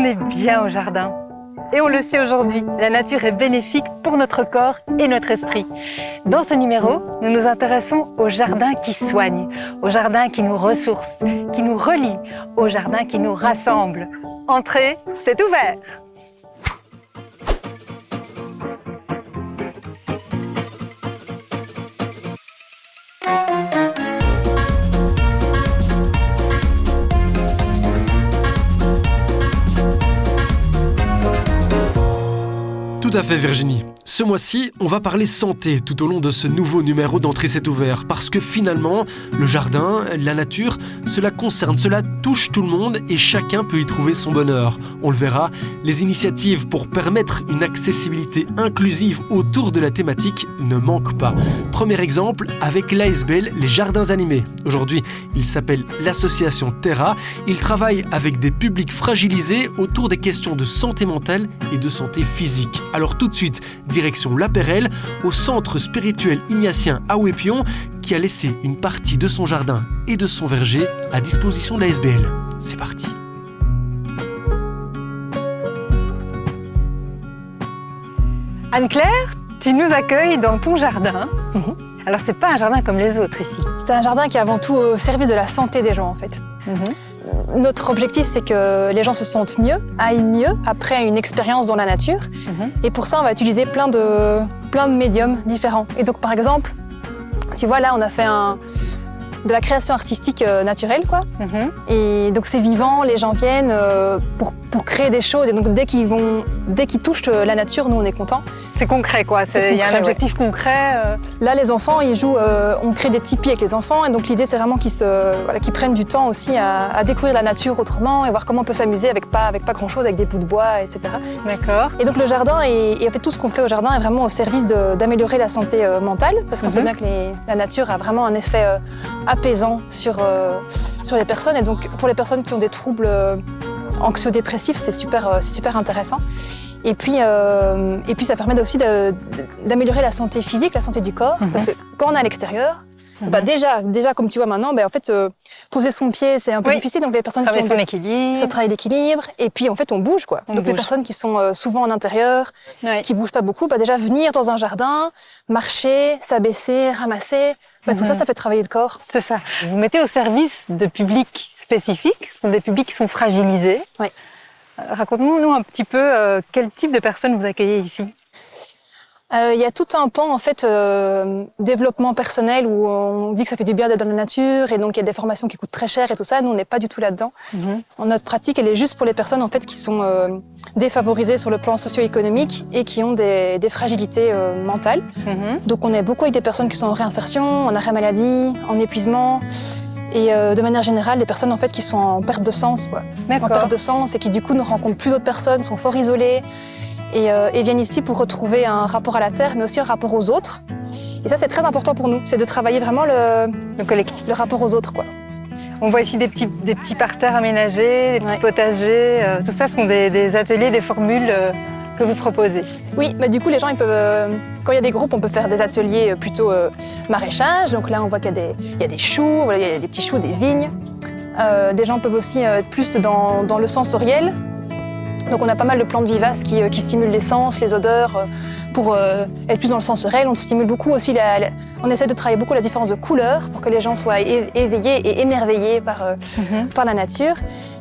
est bien au jardin. Et on le sait aujourd'hui, la nature est bénéfique pour notre corps et notre esprit. Dans ce numéro, nous nous intéressons au jardin qui soigne, au jardin qui nous ressource, qui nous relie, au jardin qui nous rassemble. Entrez, c'est ouvert! Tout à fait Virginie. Ce mois-ci, on va parler santé tout au long de ce nouveau numéro d'Entrée c'est ouvert parce que finalement, le jardin, la nature, cela concerne, cela touche tout le monde et chacun peut y trouver son bonheur. On le verra, les initiatives pour permettre une accessibilité inclusive autour de la thématique ne manquent pas. Premier exemple avec l'ASBL, les jardins animés. Aujourd'hui, il s'appelle l'association Terra. Il travaille avec des publics fragilisés autour des questions de santé mentale et de santé physique. Alors tout de suite, direction La Perrelle, au centre spirituel ignatien à Ouépion, qui a laissé une partie de son jardin et de son verger à disposition de la SBL. C'est parti. Anne-Claire, tu nous accueilles dans ton jardin. Alors c'est pas un jardin comme les autres ici. C'est un jardin qui est avant tout au service de la santé des gens en fait. Notre objectif, c'est que les gens se sentent mieux, aillent mieux après une expérience dans la nature. Et pour ça, on va utiliser plein de médiums différents. Et donc, par exemple, tu vois, là, on a fait de la création artistique naturelle, quoi. Et donc, c'est vivant, les gens viennent pour créer des choses. Et donc, dès qu'ils touchent la nature, nous, on est contents. C'est concret, quoi. Il y a un objectif concret. Là, les enfants, ils jouent, on crée des tipis avec les enfants. Et donc, l'idée, c'est vraiment qu'ils prennent du temps aussi à découvrir la nature autrement et voir comment on peut s'amuser avec pas grand-chose, avec des bouts de bois, etc. D'accord. Et donc, le jardin, et en fait, tout ce qu'on fait au jardin est vraiment au service d'améliorer la santé mentale. Parce qu'on sait bien que la nature a vraiment un effet apaisant sur les personnes. Et donc, pour les personnes qui ont des troubles anxio-dépressifs, c'est super intéressant. Et puis ça permet aussi d'améliorer la santé physique, la santé du corps. Parce que quand on est à l'extérieur, déjà comme tu vois maintenant, en fait, poser son pied, c'est un peu difficile. Donc les personnes travailler son équilibre. Ça travaille l'équilibre. Et puis en fait, on bouge, quoi. Donc les personnes qui sont souvent en intérieur, qui bougent pas beaucoup, déjà venir dans un jardin, marcher, s'abaisser, ramasser, tout ça fait travailler le corps. C'est ça. Vous mettez au service de publics spécifiques. Ce sont des publics qui sont fragilisés. Oui. Raconte-nous un petit peu quel type de personnes vous accueillez ici. Il y a tout un pan en fait développement personnel où on dit que ça fait du bien d'être dans la nature et donc il y a des formations qui coûtent très cher et tout ça. Nous on n'est pas du tout là-dedans. Notre pratique elle est juste pour les personnes en fait qui sont défavorisées sur le plan socio-économique et qui ont des fragilités mentales. Donc on est beaucoup avec des personnes qui sont en réinsertion, en arrêt maladie, en épuisement. Et de manière générale, des personnes en fait qui sont en perte de sens, quoi. En perte de sens et qui du coup ne rencontrent plus d'autres personnes, sont fort isolées et viennent ici pour retrouver un rapport à la terre, mais aussi un rapport aux autres. Et ça, c'est très important pour nous, c'est de travailler vraiment le collectif, le rapport aux autres, quoi. On voit ici des petits parterres aménagés, des petits potagers. Tout ça sont des ateliers, des formules que vous proposez. Oui, du coup, les gens, ils peuvent, quand il y a des groupes, on peut faire des ateliers plutôt maraîchage. Donc là, on voit qu'il y a des choux, il y a des petits choux, des vignes. Des gens peuvent aussi être plus dans le sensoriel. Donc on a pas mal de plantes vivaces qui stimulent les sens, les odeurs, pour être plus dans le sensoriel. On stimule beaucoup aussi, on essaie de travailler beaucoup la différence de couleurs pour que les gens soient éveillés et émerveillés par la nature.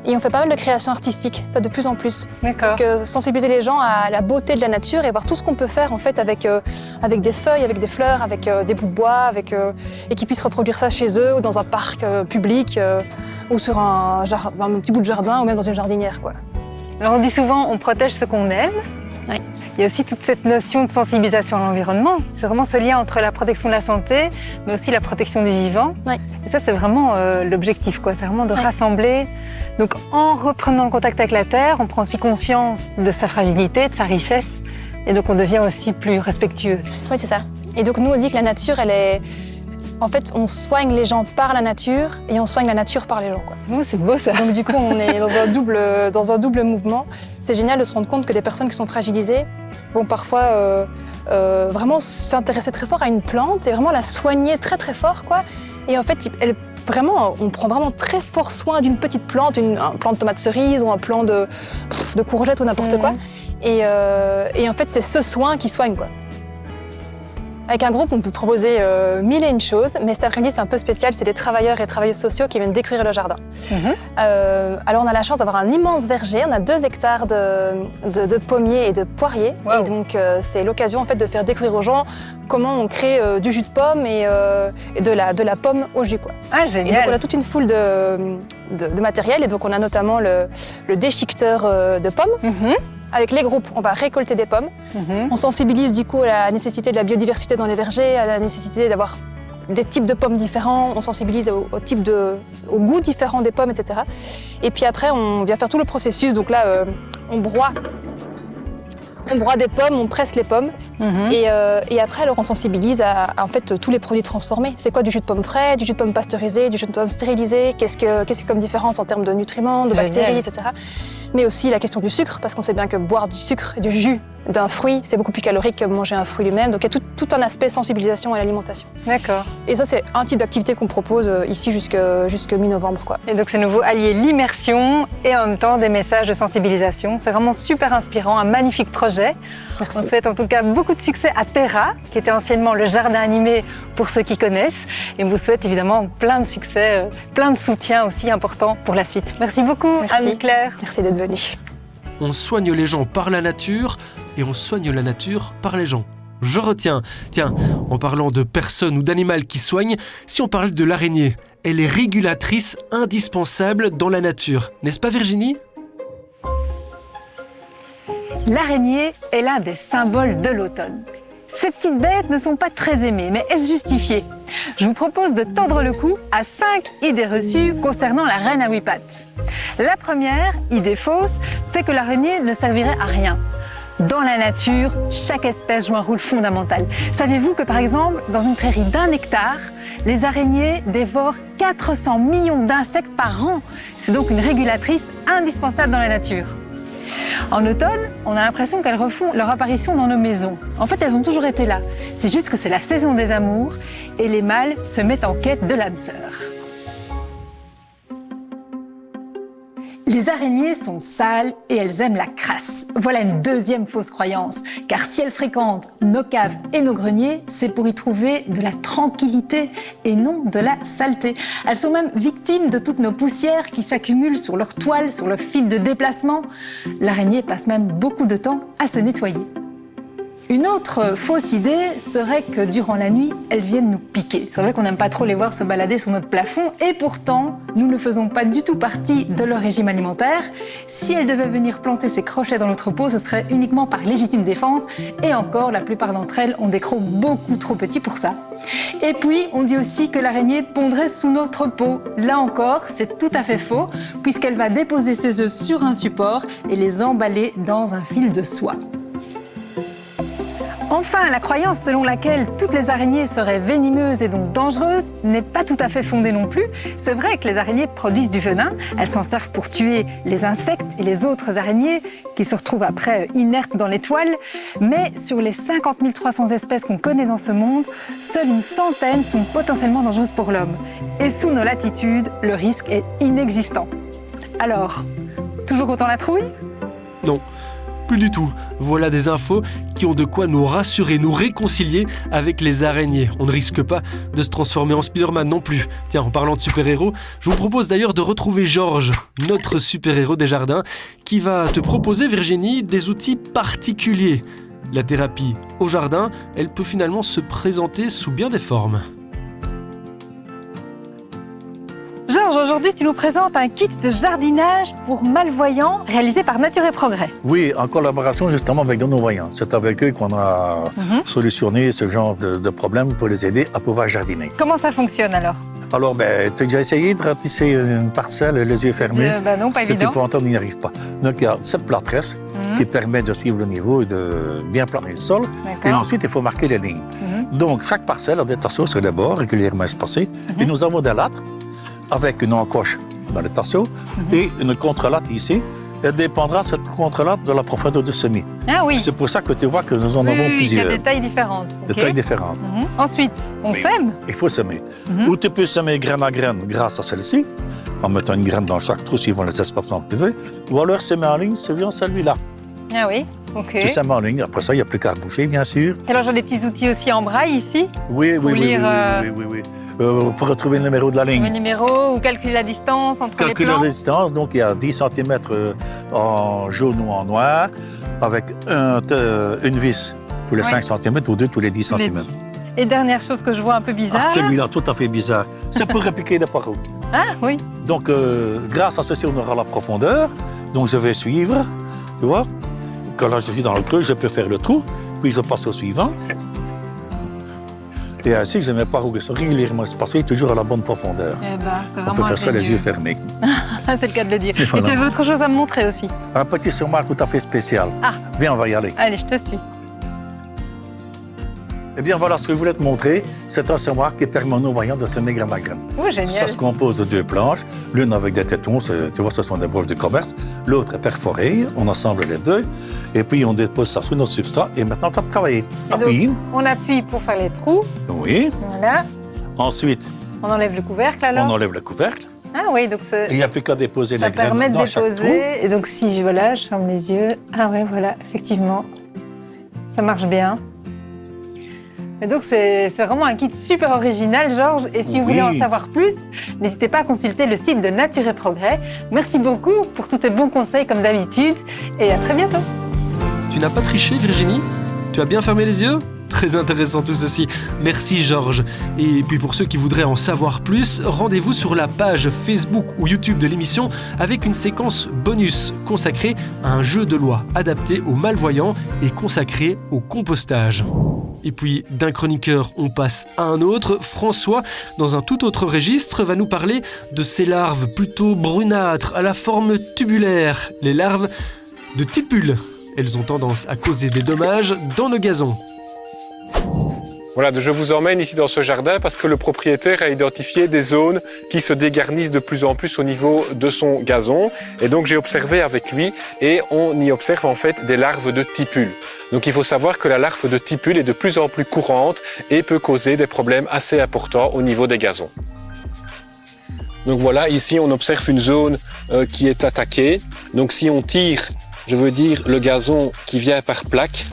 Et on fait pas mal de création artistique, ça de plus en plus. D'accord. Donc, sensibiliser les gens à la beauté de la nature et voir tout ce qu'on peut faire en fait avec des feuilles, avec des fleurs, avec des bouts de bois, et qu'ils puissent reproduire ça chez eux ou dans un parc public ou sur un petit bout de jardin ou même dans une jardinière, quoi. Alors on dit souvent on protège ce qu'on aime. Oui. Il y a aussi toute cette notion de sensibilisation à l'environnement. C'est vraiment ce lien entre la protection de la santé, mais aussi la protection du vivant. Oui. Et ça, c'est vraiment l'objectif, quoi. C'est vraiment de rassembler. Donc, en reprenant le contact avec la terre, on prend aussi conscience de sa fragilité, de sa richesse, et donc on devient aussi plus respectueux. Oui, c'est ça. Et donc nous, on dit que la nature, elle est... En fait, on soigne les gens par la nature et on soigne la nature par les gens, quoi. Oh, c'est beau ça. Donc du coup, on est dans un double mouvement. C'est génial de se rendre compte que des personnes qui sont fragilisées vont parfois vraiment s'intéresser très fort à une plante et vraiment la soigner très très fort, quoi. Et en fait, vraiment, on prend vraiment très fort soin d'une petite plante, un plant de tomate cerise ou un plant de courgette ou n'importe quoi. Et en fait, c'est ce soin qui soigne, quoi. Avec un groupe, on peut proposer mille et une choses, mais cet après-midi, c'est un peu spécial. C'est des travailleurs et travailleuses sociaux qui viennent découvrir le jardin. Alors, on a la chance d'avoir un immense verger. On a 2 hectares de pommiers et de poiriers. Wow. Et donc, c'est l'occasion en fait, de faire découvrir aux gens comment on crée du jus de pomme et de la pomme au jus, quoi. Ah, génial. Et donc, on a toute une foule de matériel. Et donc, on a notamment le déchiqueteur de pommes. Avec les groupes, on va récolter des pommes. On sensibilise du coup à la nécessité de la biodiversité dans les vergers, à la nécessité d'avoir des types de pommes différents. On sensibilise au goût différent des pommes, etc. Et puis après, on vient faire tout le processus. Donc là, on broie des pommes, on presse les pommes. Et après, alors, on sensibilise à en fait, tous les produits transformés. C'est quoi du jus de pomme frais, du jus de pomme pasteurisé, du jus de pomme stérilisé? Qu'est-ce qu'il y a comme différence en termes de nutriments, de bactéries, etc. Mais aussi la question du sucre, parce qu'on sait bien que boire du sucre et du jus d'un fruit, c'est beaucoup plus calorique que manger un fruit lui-même. Donc il y a tout un aspect sensibilisation à l'alimentation. D'accord. Et ça, c'est un type d'activité qu'on propose ici jusque mi-novembre, quoi. Et donc ce nouveau allier l'immersion et en même temps des messages de sensibilisation. C'est vraiment super inspirant, un magnifique projet. Merci. On souhaite en tout cas beaucoup de succès à Terra, qui était anciennement le jardin animé pour ceux qui connaissent. Et on vous souhaite évidemment plein de succès, plein de soutien aussi important pour la suite. Merci beaucoup, Anne-Claire. Merci d'être venue. On soigne les gens par la nature et on soigne la nature par les gens. Je retiens. Tiens, en parlant de personnes ou d'animal qui soignent, si on parle de l'araignée, elle est régulatrice indispensable dans la nature. N'est-ce pas Virginie ? L'araignée est l'un des symboles de l'automne. Ces petites bêtes ne sont pas très aimées, mais est-ce justifié? Je vous propose de tordre le cou à 5 idées reçues concernant la reine à 8 pattes. La première, idée fausse, c'est que l'araignée ne servirait à rien. Dans la nature, chaque espèce joue un rôle fondamental. Saviez-vous que par exemple, dans une prairie d'1 hectare, les araignées dévorent 400 millions d'insectes par an? C'est donc une régulatrice indispensable dans la nature. En automne, on a l'impression qu'elles refont leur apparition dans nos maisons. En fait, elles ont toujours été là. C'est juste que c'est la saison des amours et les mâles se mettent en quête de l'âme sœur. Les araignées sont sales et elles aiment la crasse. Voilà une deuxième fausse croyance. Car si elles fréquentent nos caves et nos greniers, c'est pour y trouver de la tranquillité et non de la saleté. Elles sont même victimes de toutes nos poussières qui s'accumulent sur leurs toiles, sur le fil de déplacement. L'araignée passe même beaucoup de temps à se nettoyer. Une autre fausse idée serait que durant la nuit, elles viennent nous piquer. C'est vrai qu'on n'aime pas trop les voir se balader sur notre plafond et pourtant, nous ne faisons pas du tout partie de leur régime alimentaire. Si elles devaient venir planter ses crochets dans notre peau, ce serait uniquement par légitime défense et encore, la plupart d'entre elles ont des crocs beaucoup trop petits pour ça. Et puis, on dit aussi que l'araignée pondrait sous notre peau. Là encore, c'est tout à fait faux puisqu'elle va déposer ses œufs sur un support et les emballer dans un fil de soie. Enfin, la croyance selon laquelle toutes les araignées seraient venimeuses et donc dangereuses n'est pas tout à fait fondée non plus. C'est vrai que les araignées produisent du venin, elles s'en servent pour tuer les insectes et les autres araignées qui se retrouvent après inertes dans les toiles, mais sur les 50 300 espèces qu'on connaît dans ce monde, seules une centaine sont potentiellement dangereuses pour l'homme. Et sous nos latitudes, le risque est inexistant. Alors, toujours autant la trouille ? Non. Plus du tout. Voilà des infos qui ont de quoi nous rassurer, nous réconcilier avec les araignées. On ne risque pas de se transformer en Spider-Man non plus. Tiens, en parlant de super-héros, je vous propose d'ailleurs de retrouver Georges, notre super-héros des jardins, qui va te proposer, Virginie, des outils particuliers. La thérapie au jardin, elle peut finalement se présenter sous bien des formes. Georges, aujourd'hui, tu nous présentes un kit de jardinage pour malvoyants réalisé par Nature et Progrès. Oui, en collaboration justement avec nos voyants. C'est avec eux qu'on a solutionné ce genre de problème pour les aider à pouvoir jardiner. Comment ça fonctionne alors ? Alors, tu as déjà essayé de ratisser une parcelle les yeux fermés? Non, pas C'est évident. épouvantable, on n'y arrive pas. Donc, il y a cette plâtresse qui permet de suivre le niveau et de bien planer le sol. Et ensuite, il faut marquer les lignes. Donc, chaque parcelle a des tasseaux sur les bords régulièrement espacés. Et nous avons des lattes avec une encoche dans le tasseau et une contrelatte ici. Elle dépendra, cette contrelatte, de la profondeur du semis. Ah oui. C'est pour ça que tu vois que nous en avons Oui, il y a plusieurs. des tailles différentes. Des Ok. tailles différentes. Ensuite, on sème. Il faut semer. Ou tu peux semer graine à graine grâce à celle-ci, en mettant une graine dans chaque trou suivant les espacements que tu veux. Ou alors semer en ligne selon celui-là. Ah oui, ok. Tu sèmes en ligne. Après ça, il n'y a plus qu'à reboucher, bien sûr. Et alors j'ai des petits outils aussi en braille ici, Oui, Pour lire, oui. Pour retrouver le numéro de la le ligne. numéro ou calculer la distance entre les Calculer plants. la distance, donc il y a 10 cm en jaune ou en noir, avec une vis tous les 5 cm ou deux tous les 10 Les cm. 10. Et dernière chose que je vois un peu bizarre. Ah, celui-là, tout à fait bizarre. C'est pour répliquer les parois. Ah oui. Donc, grâce à ceci, on aura la profondeur. Donc, je vais suivre, tu vois. Quand là, je suis dans le creux, je peux faire le trou, puis je passe au suivant. Et ainsi, je ne mets pas régulièrement espacés, toujours à la bonne profondeur. Eh ben, c'est On vraiment peut faire ça les ingénieux. yeux fermés. C'est le cas de le dire. Et voilà. Et tu avais autre chose à me montrer aussi. Un petit semoir tout à fait spécial. Ah. Viens, on va y aller. Allez, je te suis. Eh bien, voilà ce que je voulais te montrer. C'est un semoir qui permet aux non-voyants de semer graine à graine. Oh, génial. Ça se compose de deux planches, l'une avec des tétons, tu vois, ce sont des broches de commerce. L'autre est perforée, on assemble les deux, et puis on dépose ça sur notre substrat, et maintenant, tu as travaillé. Et Appuie. On appuie pour faire les trous. Oui. Voilà. Ensuite, On enlève le couvercle alors. on enlève le couvercle, Ah oui, donc et il n'y a plus qu'à déposer ça les graines permet de dans chaque trou. déposer. Et donc si voilà, je ferme les yeux. Ah ouais, voilà, effectivement. Ça marche bien. Et donc c'est vraiment un kit super original, Georges. Et si vous voulez en savoir plus, n'hésitez pas à consulter le site de Nature et Progrès. Merci beaucoup pour tous tes bons conseils comme d'habitude. Et à très bientôt. Tu n'as pas triché, Virginie? Tu as bien fermé les yeux? Très intéressant tout ceci. Merci Georges. Et puis pour ceux qui voudraient en savoir plus, rendez-vous sur la page Facebook ou YouTube de l'émission avec une séquence bonus consacrée à un jeu de loi adapté aux malvoyants et consacré au compostage. Et puis d'un chroniqueur, on passe à un autre. François, dans un tout autre registre, va nous parler de ces larves plutôt brunâtres à la forme tubulaire, les larves de tipules. Elles ont tendance à causer des dommages dans le gazon. Voilà, je vous emmène ici dans ce jardin parce que le propriétaire a identifié des zones qui se dégarnissent de plus en plus au niveau de son gazon. Et donc j'ai observé avec lui et on y observe en fait des larves de tipules. Donc il faut savoir que la larve de tipule est de plus en plus courante et peut causer des problèmes assez importants au niveau des gazons. Donc voilà, ici on observe une zone qui est attaquée. Donc si on tire, je veux dire le gazon qui vient par plaque,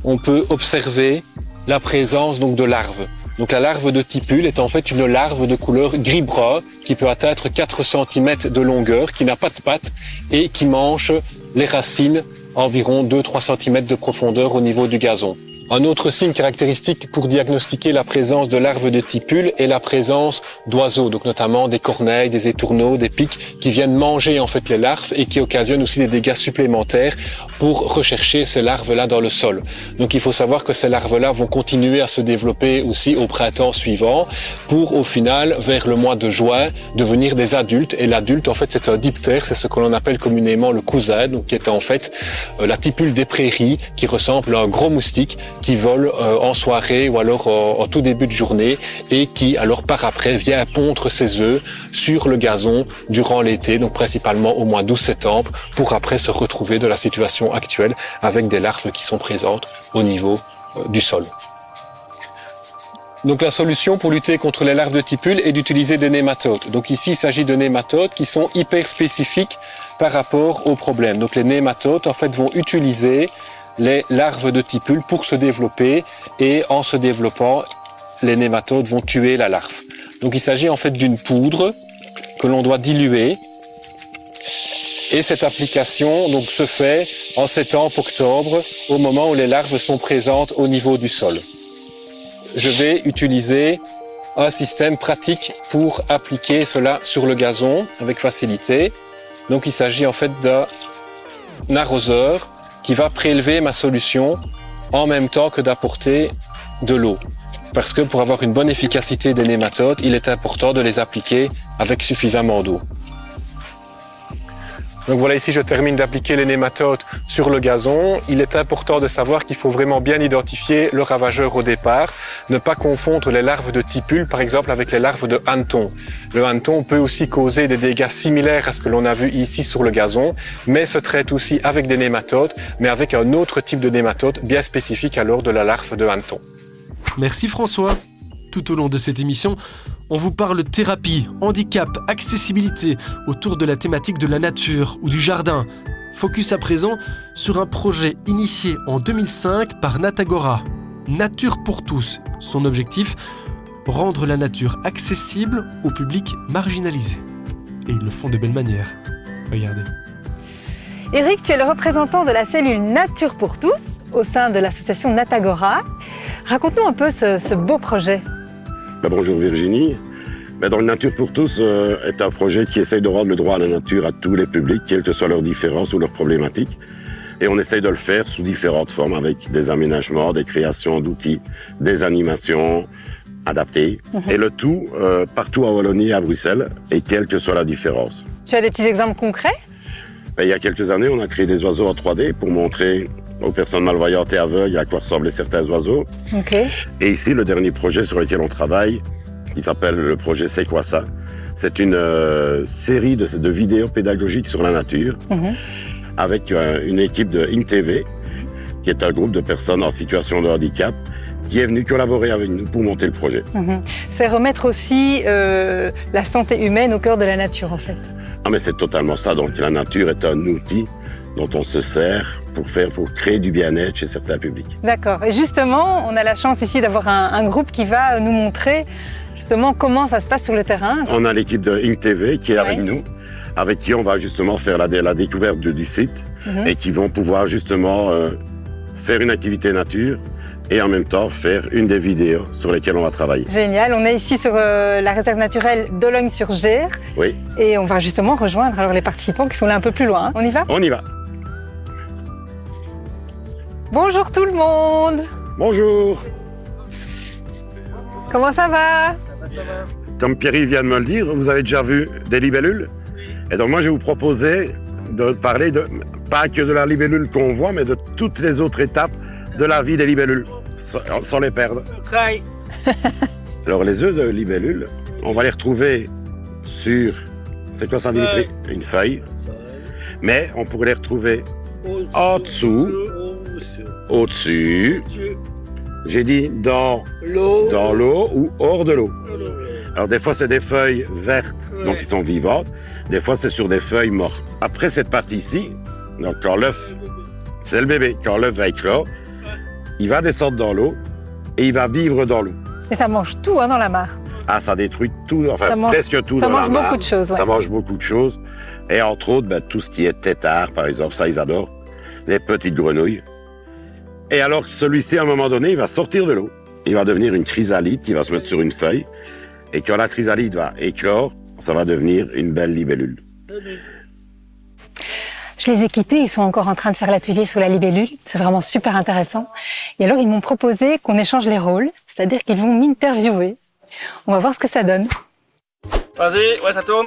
on peut observer la présence donc de larves. Donc la larve de tipule est en fait une larve de couleur gris-brun qui peut atteindre 4 cm de longueur, qui n'a pas de pattes et qui mange les racines environ 2-3 cm de profondeur au niveau du gazon. Un autre signe caractéristique pour diagnostiquer la présence de larves de tipules est la présence d'oiseaux, donc notamment des corneilles, des étourneaux, des pics qui viennent manger en fait les larves et qui occasionnent aussi des dégâts supplémentaires pour rechercher ces larves-là dans le sol. Donc il faut savoir que ces larves-là vont continuer à se développer aussi au printemps suivant pour au final, vers le mois de juin, devenir des adultes. Et l'adulte en fait c'est un diptère, c'est ce que l'on appelle communément le cousin, donc qui est en fait la tipule des prairies qui ressemble à un gros moustique qui vole en soirée ou alors en tout début de journée et qui alors par après vient pondre ses œufs sur le gazon durant l'été, donc principalement au mois d'août-septembre, pour après se retrouver de la situation actuelle avec des larves qui sont présentes au niveau du sol. Donc la solution pour lutter contre les larves de tipules est d'utiliser des nématodes. Donc ici il s'agit de nématodes qui sont hyper spécifiques par rapport au problème. Donc les nématodes en fait vont utiliser les larves de tipules pour se développer et en se développant, les nématodes vont tuer la larve. Donc il s'agit en fait d'une poudre que l'on doit diluer et cette application donc se fait en septembre-octobre au moment où les larves sont présentes au niveau du sol. Je vais utiliser un système pratique pour appliquer cela sur le gazon avec facilité. Donc il s'agit en fait d'un arroseur qui va prélever ma solution en même temps que d'apporter de l'eau. Parce que pour avoir une bonne efficacité des nématodes, il est important de les appliquer avec suffisamment d'eau. Donc voilà, ici je termine d'appliquer les nématodes sur le gazon. Il est important de savoir qu'il faut vraiment bien identifier le ravageur au départ. Ne pas confondre les larves de tipule, par exemple, avec les larves de hanneton. Le hanneton peut aussi causer des dégâts similaires à ce que l'on a vu ici sur le gazon, mais se traite aussi avec des nématodes, mais avec un autre type de nématode bien spécifique alors de la larve de hanneton. Merci François. Tout au long de cette émission, on vous parle thérapie, handicap, accessibilité autour de la thématique de la nature ou du jardin. Focus à présent sur un projet initié en 2005 par Natagora. Nature pour tous. Son objectif, rendre la nature accessible au public marginalisé. Et ils le font de belle manière. Regardez. Eric, tu es le représentant de la cellule Nature pour tous au sein de l'association Natagora. Raconte-nous un peu ce beau projet. Bonjour Virginie. Dans le Nature pour tous est un projet qui essaye de rendre le droit à la nature à tous les publics, quelles que soient leurs différences ou leurs problématiques. Et on essaye de le faire sous différentes formes, avec des aménagements, des créations d'outils, des animations adaptées. Et le tout partout en Wallonie et à Bruxelles, et quelle que soit la différence. Tu as des petits exemples concrets ? Il y a quelques années, on a créé des oiseaux en 3D pour montrer aux personnes malvoyantes et aveugles à quoi ressemblaient certains oiseaux. Okay. Et ici, le dernier projet sur lequel on travaille, qui s'appelle le projet C'est quoi ça ? C'est une série de vidéos pédagogiques sur la nature, avec une équipe de INTV, qui est un groupe de personnes en situation de handicap, qui est venu collaborer avec nous pour monter le projet. C'est remettre aussi la santé humaine au cœur de la nature, en fait. Ah, mais c'est totalement ça. Donc la nature est un outil dont on se sert pour créer du bien-être chez certains publics. D'accord. Et justement, on a la chance ici d'avoir un groupe qui va nous montrer justement comment ça se passe sur le terrain. On a l'équipe de INTV qui est avec nous, avec qui on va justement faire la découverte du site et qui vont pouvoir justement faire une activité nature et en même temps faire une des vidéos sur lesquelles on va travailler. Génial. On est ici sur la réserve naturelle d'Ologne-sur-Gers. Oui. Et on va justement rejoindre alors les participants qui sont là un peu plus loin. On y va ? On y va. Bonjour tout le monde. Bonjour. Comment ça va ? Comme Pierre vient de me le dire, vous avez déjà vu des libellules. Et donc moi, je vais vous proposer de parler pas que de la libellule qu'on voit, mais de toutes les autres étapes de la vie des libellules, sans les perdre. Alors les œufs de libellule, on va les retrouver sur, c'est quoi ça Dimitri ? Une feuille. Mais on pourrait les retrouver en dessous, au-dessus, j'ai dit dans l'eau ou hors de l'eau. Alors des fois c'est des feuilles vertes, donc qui sont vivantes, des fois c'est sur des feuilles mortes. Après cette partie ici, donc quand l'œuf, c'est le bébé, quand l'œuf va éclore, il va descendre dans l'eau et il va vivre dans l'eau. Et ça mange tout dans la mare. Ah, ça détruit tout, enfin presque tout dans la mare. Ça mange beaucoup de choses, ouais. Ça mange beaucoup de choses. Et entre autres, tout ce qui est tétard, par exemple, ça ils adorent. Les petites grenouilles. Et alors celui-ci, à un moment donné, il va sortir de l'eau. Il va devenir une chrysalide qui va se mettre sur une feuille. Et quand la chrysalide va éclore, ça va devenir une belle libellule. Je les ai quittés, ils sont encore en train de faire l'atelier sur la libellule. C'est vraiment super intéressant. Et alors, ils m'ont proposé qu'on échange les rôles, c'est-à-dire qu'ils vont m'interviewer. On va voir ce que ça donne. Vas-y, ouais, ça tourne.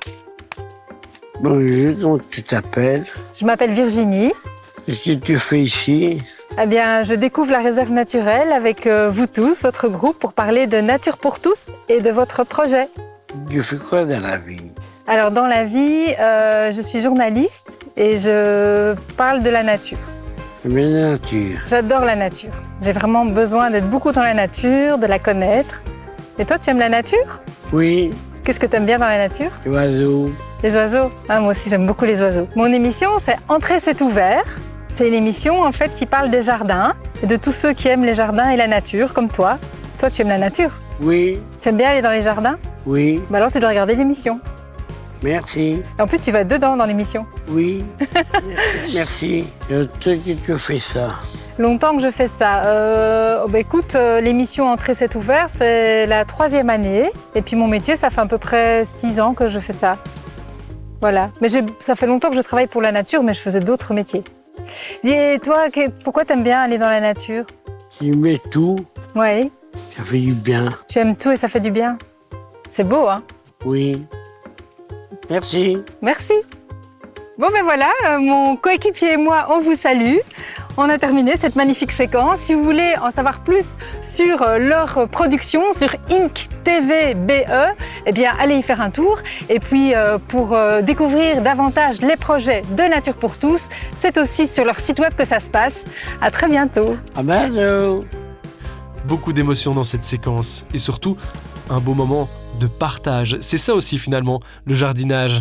Bonjour, comment tu t'appelles? Je m'appelle Virginie. Qu'est-ce que tu fais ici? Eh bien, je découvre la réserve naturelle avec vous tous, votre groupe, pour parler de Nature pour tous et de votre projet. Tu fais quoi dans la vie? Alors, dans la vie, je suis journaliste et je parle de la nature. Mais la nature. J'adore la nature. J'ai vraiment besoin d'être beaucoup dans la nature, de la connaître. Et toi, tu aimes la nature? Oui, Qu'est-ce que tu aimes bien dans la nature? les oiseaux. Les oiseaux? Ah, moi aussi, j'aime beaucoup les oiseaux. Mon émission, c'est Entrer, c'est ouvert. C'est une émission, en fait, qui parle des jardins et de tous ceux qui aiment les jardins et la nature, comme toi. Toi, tu aimes la nature? Oui, Tu aimes bien aller dans les jardins? oui, Bah alors, tu dois regarder l'émission. merci. Et en plus, tu vas dedans dans l'émission. Oui, merci. Toi qui tu fais ça. Longtemps que je fais ça. Écoute, l'émission Entrer, c'est ouvert, c'est la 3e année. Et puis mon métier, ça fait à peu près 6 ans que je fais ça. Voilà. Mais ça fait longtemps que je travaille pour la nature, mais je faisais d'autres métiers. Dis, et toi, pourquoi t'aimes bien aller dans la nature? Tu mets tout, Oui. ça fait du bien. Tu aimes tout et ça fait du bien. C'est beau, hein? Oui. Merci. Merci. Bon ben voilà, mon coéquipier et moi, on vous salue. On a terminé cette magnifique séquence. Si vous voulez en savoir plus sur leur production, sur Ink TV BE, eh bien allez y faire un tour. Et puis pour découvrir davantage les projets de Nature pour tous, c'est aussi sur leur site web que ça se passe. À très bientôt. À bientôt. Beaucoup d'émotions dans cette séquence et surtout un beau moment de partage. C'est ça aussi finalement, le jardinage.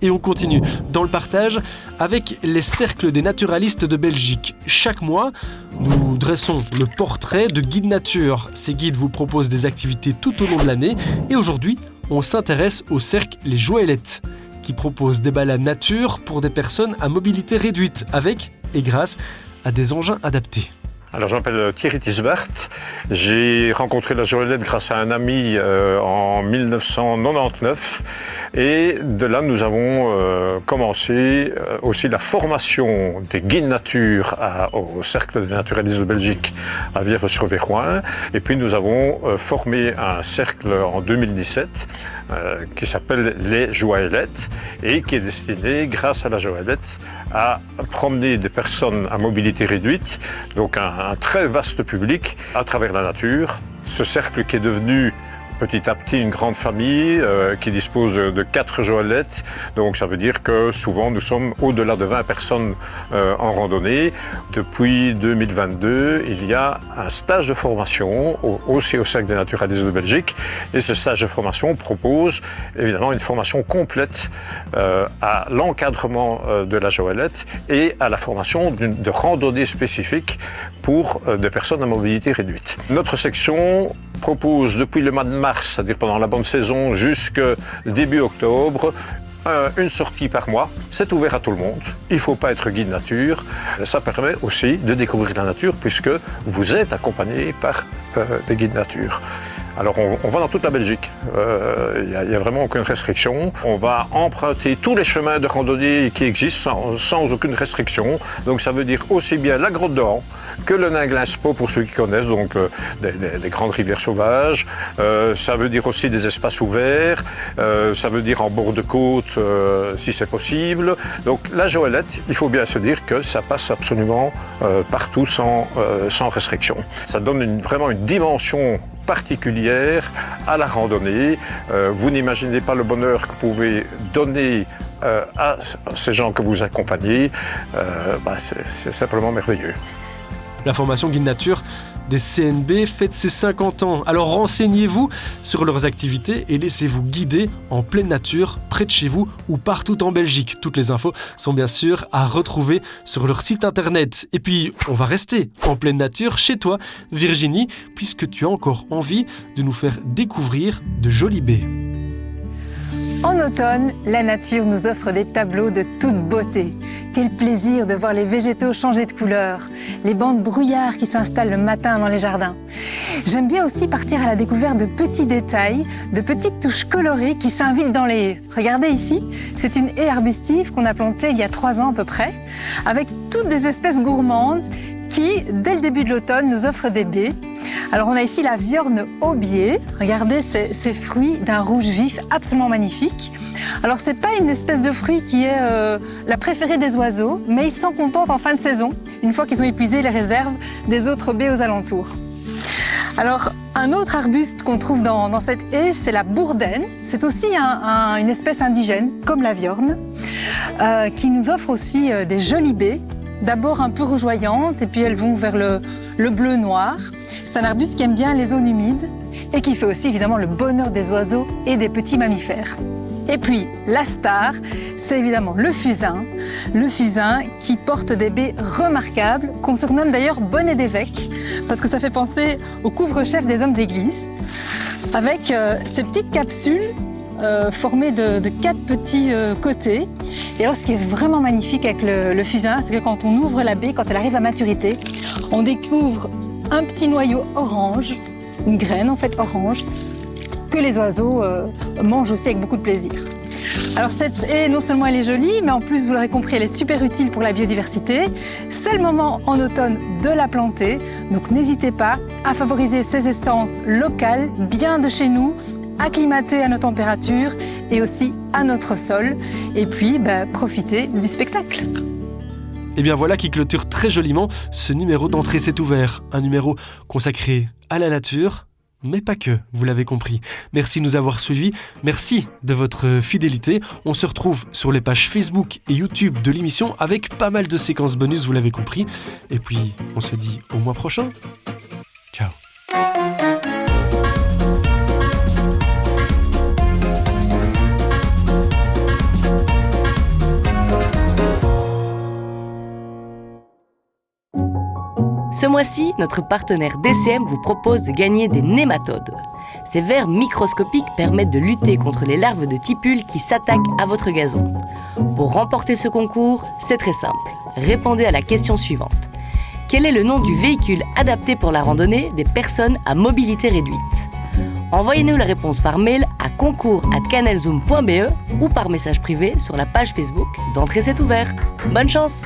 Et on continue dans le partage avec les cercles des naturalistes de Belgique. Chaque mois, nous dressons le portrait de guides nature. Ces guides vous proposent des activités tout au long de l'année. Et aujourd'hui, on s'intéresse au cercle Les Joëlettes, qui propose des balades nature pour des personnes à mobilité réduite, avec et grâce à des engins adaptés. Alors je m'appelle Thierry Tisbert, j'ai rencontré la Joëlette grâce à un ami en 1999 et de là nous avons commencé aussi la formation des guides nature au Cercle des naturalistes de Belgique à Vierre-sur-Véroin et puis nous avons formé un cercle en 2017 qui s'appelle Les Joëlettes et qui est destiné grâce à la Joëlette à promener des personnes à mobilité réduite, donc un très vaste public à travers la nature. Ce cercle qui est devenu petit à petit une grande famille qui dispose de 4 joëlettes. Donc ça veut dire que souvent nous sommes au-delà de 20 personnes en randonnée. Depuis 2022, il y a un stage de formation aussi au Cercle des naturalistes de Belgique. Et ce stage de formation propose évidemment une formation complète à l'encadrement de la joëlette et à la formation de randonnée spécifique pour des personnes à mobilité réduite. Notre section propose depuis le mois de mars, c'est-à-dire pendant la bonne saison, jusqu'au début octobre, une sortie par mois. C'est ouvert à tout le monde. Il ne faut pas être guide nature. Ça permet aussi de découvrir la nature puisque vous êtes accompagné par des guides nature. Alors on va dans toute la Belgique, il n'y a vraiment aucune restriction. On va emprunter tous les chemins de randonnée qui existent sans aucune restriction. Donc ça veut dire aussi bien la Grotte d'An que le Ninglin-Spo pour ceux qui connaissent, donc des grandes rivières sauvages. Ça veut dire aussi des espaces ouverts, ça veut dire en bord de côte si c'est possible. Donc la Joëlette, il faut bien se dire que ça passe absolument partout sans restriction. Ça donne vraiment une dimension particulière à la randonnée. Vous n'imaginez pas le bonheur que vous pouvez donner à ces gens que vous accompagnez. C'est simplement merveilleux. La formation Guide Nature des CNB fête ses 50 ans. Alors renseignez-vous sur leurs activités et laissez-vous guider en pleine nature, près de chez vous ou partout en Belgique. Toutes les infos sont bien sûr à retrouver sur leur site internet. Et puis, on va rester en pleine nature chez toi, Virginie, puisque tu as encore envie de nous faire découvrir de jolies baies. En automne, la nature nous offre des tableaux de toute beauté. Quel plaisir de voir les végétaux changer de couleur, les bancs de brouillard qui s'installent le matin dans les jardins. J'aime bien aussi partir à la découverte de petits détails, de petites touches colorées qui s'invitent dans les haies. Regardez ici, c'est une haie arbustive qu'on a plantée il y a 3 ans à peu près, avec toutes des espèces gourmandes qui, dès le début de l'automne, nous offrent des baies. Alors on a ici la viorne aubier. Regardez ces fruits d'un rouge vif absolument magnifique. Alors c'est pas une espèce de fruit qui est la préférée des oiseaux, mais ils s'en contentent en fin de saison, une fois qu'ils ont épuisé les réserves des autres baies aux alentours. Alors un autre arbuste qu'on trouve dans cette haie, c'est la bourdaine. C'est aussi une espèce indigène, comme la viorne, qui nous offre aussi des jolies baies. D'abord un peu rougeoyantes et puis elles vont vers le bleu-noir. C'est un arbuste qui aime bien les zones humides et qui fait aussi évidemment le bonheur des oiseaux et des petits mammifères. Et puis la star, c'est évidemment le fusain qui porte des baies remarquables, qu'on surnomme d'ailleurs bonnet d'évêque, parce que ça fait penser au couvre-chef des hommes d'église, avec ces petites capsules formé de 4 petits côtés. Et alors ce qui est vraiment magnifique avec le fusain, c'est que quand on ouvre la baie, quand elle arrive à maturité, on découvre un petit noyau orange, une graine en fait orange, que les oiseaux mangent aussi avec beaucoup de plaisir. Alors cette haie, non seulement elle est jolie, mais en plus, vous l'aurez compris, elle est super utile pour la biodiversité. C'est le moment en automne de la planter, donc n'hésitez pas à favoriser ces essences locales, bien de chez nous, acclimatées à nos températures et aussi à notre sol. Et puis, profiter du spectacle. Et bien voilà qui clôture très joliment ce numéro d'Entrée c'est ouvert. Un numéro consacré à la nature, mais pas que, vous l'avez compris. Merci de nous avoir suivis, merci de votre fidélité. On se retrouve sur les pages Facebook et YouTube de l'émission avec pas mal de séquences bonus, vous l'avez compris. Et puis, on se dit au mois prochain. Ciao. Ce mois-ci, notre partenaire DCM vous propose de gagner des nématodes. Ces vers microscopiques permettent de lutter contre les larves de tipules qui s'attaquent à votre gazon. Pour remporter ce concours, c'est très simple. Répondez à la question suivante. Quel est le nom du véhicule adapté pour la randonnée des personnes à mobilité réduite ? Envoyez-nous la réponse par mail à concours@canalzoom.be ou par message privé sur la page Facebook d'Entrée c'est ouvert. Bonne chance!